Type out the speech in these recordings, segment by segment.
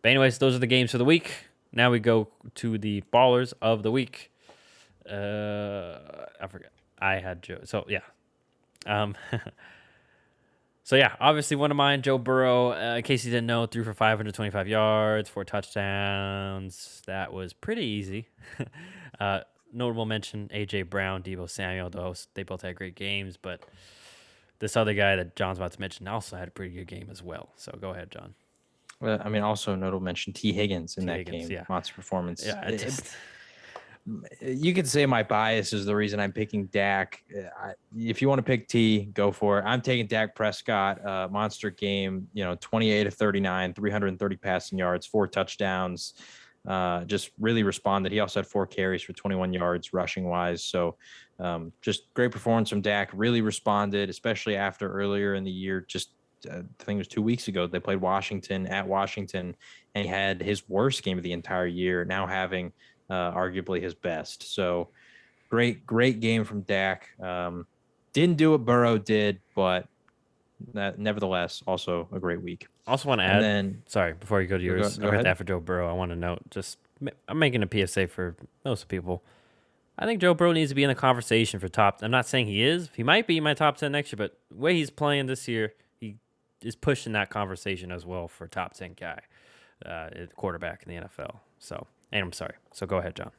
But anyways, those are the games for the week. Now we go to the ballers of the week. I forget. I had Joe. So yeah. Um, so yeah, obviously one of mine, Joe Burrow. In case you didn't know, threw for 525 yards, 4 touchdowns. That was pretty easy. uh, Notable mention: AJ Brown, Debo Samuel. Those they both had great games, but this other guy that John's about to mention also had a pretty good game as well. So go ahead, John. I mean, also notable mention T. Higgins in T. that Higgins. game. Yeah. Monster performance. Yeah. It just. You could say my bias is the reason I'm picking Dak. If you want to pick T, go for it. I'm taking Dak Prescott. Monster game. 28 to 39, 330 passing yards, 4 touchdowns. Just really responded. He also had 4 carries for 21 yards rushing wise. So just great performance from Dak. Really responded, especially after earlier in the year. Just I think it was 2 weeks ago they played Washington at Washington, and he had his worst game of the entire year. Now having arguably his best. So great game from Dak. Didn't do what Burrow did, but nevertheless, also a great week. Also want to And add, then sorry, before you go to yours, I go heard ahead. that for Joe Burrow. I want to note, just I'm making a PSA for most people. I think Joe Burrow needs to be in the conversation for top. I'm not saying he is. He might be my top 10 next year, but the way he's playing this year, he is pushing that conversation as well for top 10 guy, quarterback in the NFL. So, and I'm sorry. So go ahead, John.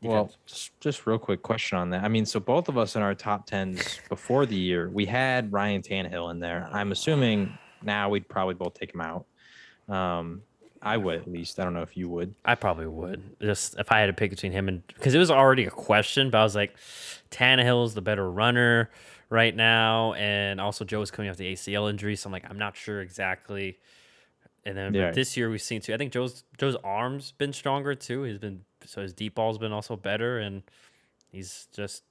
Well, Defense. just real quick question on that. I mean, so both of us in our top tens before the year, we had Ryan Tannehill in there. I'm assuming now we'd probably both take him out. Um, I would at least. I don't know if you would. I probably would. Just if I had to pick between him and because it was already a question, but I was like, Tannehill's the better runner right now, and also Joe's coming off the ACL injury, so I'm like, I'm not sure exactly. And then, but Yeah. this year we've seen too. I think Joe's arms been stronger too. He's been so his deep ball's been also better, and he's just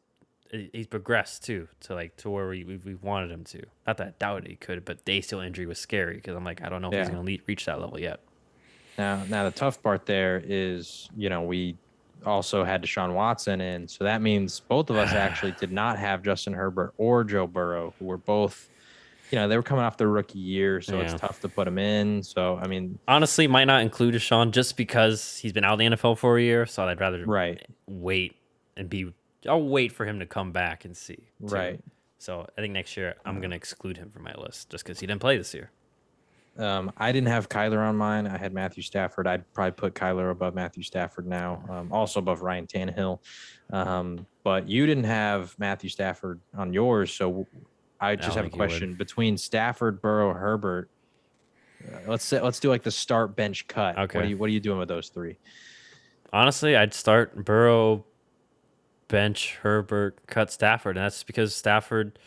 he's progressed too to where we wanted him to. Not that I doubted he could, but the ACL injury was scary because I'm like, I don't know if he's Yeah. gonna reach that level yet. Now the tough part there is, we also had Deshaun Watson in, so that means both of us actually did not have Justin Herbert or Joe Burrow, who were both, they were coming off their rookie year, so it's Yeah. tough to put them in. So I mean, Honestly, might not include Deshaun just because he's been out of the NFL for a year. So I'd rather right, wait and be. I'll wait for him to come back and see too. right. So I think next year I'm Uh, gonna exclude him from my list just because he didn't play this year. I didn't have Kyler on mine. I had Matthew Stafford. I'd probably put Kyler above Matthew Stafford now, also above Ryan Tannehill. But you didn't have Matthew Stafford on yours, so I I just don't have a think he would. question between Stafford, Burrow, Herbert. Let's do like the start bench cut. Okay. What are you doing with those three? Honestly, I'd start Burrow, bench Herbert, cut Stafford, and that's because Stafford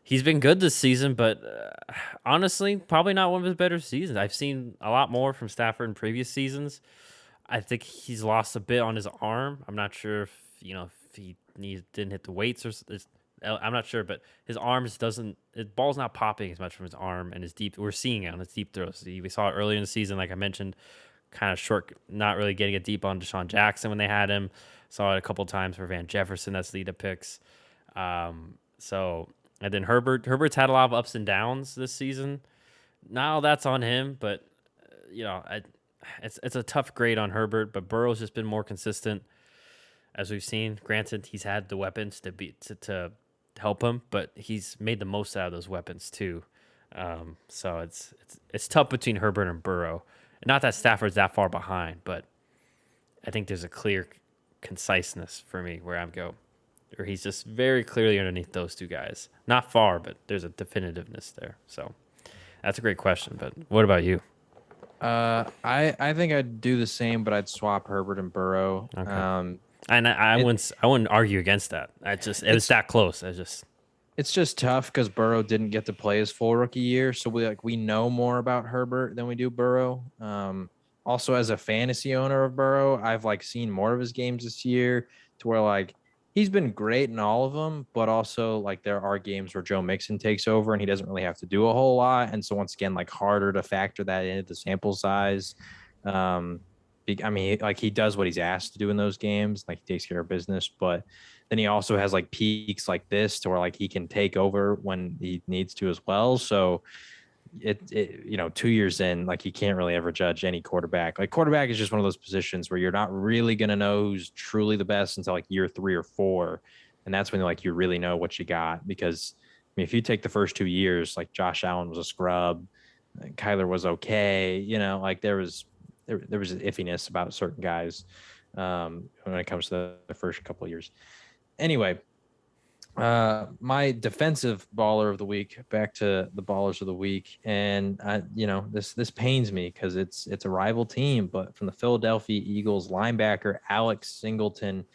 he's been good this season, but honestly, probably not one of his better seasons. I've seen a lot more from Stafford in previous seasons. I think he's lost a bit on his arm. I'm not sure if he didn't hit the weights I'm not sure, but his arms doesn't his ball's not popping as much from his arm and his deep. We're seeing it on his deep throws. We saw it earlier in the season, like I mentioned, kind of short, not really getting it deep on Deshaun Jackson when they had him. Saw it a couple times for Van Jefferson. That's lead up picks. So and then Herbert's had a lot of ups and downs this season. Now that's on him, but it's a tough grade on Herbert. But Burrow's just been more consistent, as we've seen. Granted, he's had the weapons to help him, but he's made the most out of those weapons too. So it's tough between Herbert and Burrow. Not that Stafford's that far behind, but I think there's a clear conciseness for me where I'm go, or he's just very clearly underneath those two guys. Not far, but there's a definitiveness there. So that's a great question. But what about you? I think I'd do the same, but I'd swap Herbert and Burrow. Okay. And It I wouldn't argue against that. It was it's that close. I just it's just tough because Burrow didn't get to play his full rookie year, so we know more about Herbert than we do Burrow. Also, as a fantasy owner of Burrow, I've seen more of his games this year to where he's been great in all of them, but also there are games where Joe Mixon takes over and he doesn't really have to do a whole lot, and so once again harder to factor that into the sample size. Um, I mean, he does what he's asked to do in those games, he takes care of business, but then he also has peaks like this to where he can take over when he needs to as well. So 2 years in, like you can't really ever judge any quarterback. Like quarterback is just one of those positions where you're not really going to know who's truly the best until like year 3 or 4. And that's when like you really know what you got. Because I mean, if you take the first 2 years, like Josh Allen was a scrub, Kyler was okay, like there was iffiness about certain guys when it comes to the first couple of years. Anyway, my defensive baller of the week, back to the ballers of the week. And this pains me because it's a rival team, but from the Philadelphia Eagles, linebacker Alex Singleton.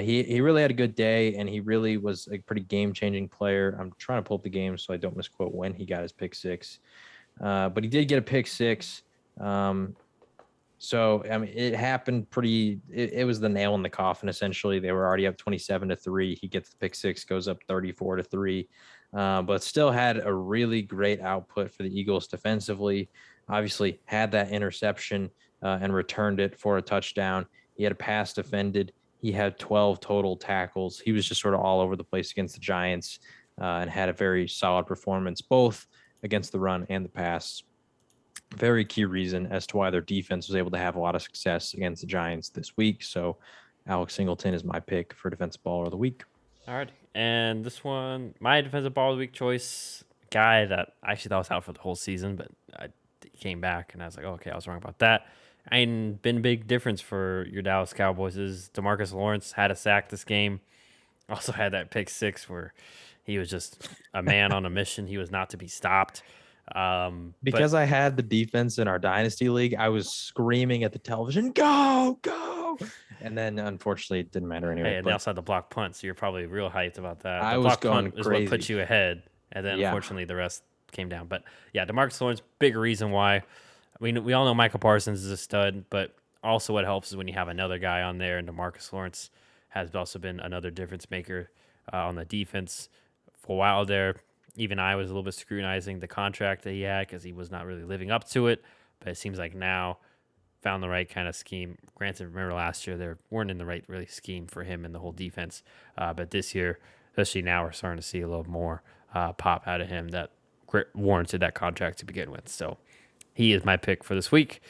He really had a good day, and he really was a pretty game-changing player. I'm trying to pull up the game so I don't misquote when he got his pick six. But he did get a pick six. So I mean, it happened pretty. It was the nail in the coffin. Essentially, they were already up 27-3. He gets the pick six, goes up 34-3, but still had a really great output for the Eagles defensively. Obviously, had that interception and returned it for a touchdown. He had a pass defended. He had 12 total tackles. He was just sort of all over the place against the Giants and had a very solid performance, both against the run and the pass. Very key reason as to why their defense was able to have a lot of success against the Giants this week. So Alex Singleton is my pick for defensive baller of the week. All right. And this one, my defensive ball of the week choice, guy that I actually thought was out for the whole season, but I came back and I was like, oh, okay, I was wrong about that. And been a big difference for your Dallas Cowboys is DeMarcus Lawrence had a sack this game. Also had that pick six where he was just a man on a mission. He was not to be stopped. Because But I had the defense in our dynasty league, I was screaming at the television, "Go, go!" And then unfortunately, it didn't matter anyway. hey, and they also had the block punt, so you're probably real hyped about that. I The was block going punt is what crazy. put you ahead, and then Yeah, unfortunately the rest came down. But yeah, DeMarcus Lawrence, big reason why. I mean, we all know Michael Parsons is a stud, but also what helps is when you have another guy on there, and DeMarcus Lawrence has also been another difference maker on the defense for a while there. Even I was a little bit scrutinizing the contract that he had because he was not really living up to it, but it seems like now found the right kind of scheme. Granted, remember last year they weren't in the right really scheme for him and the whole defense, but this year, especially now, we're starting to see a little more pop out of him that warranted that contract to begin with. So he is my pick for this week.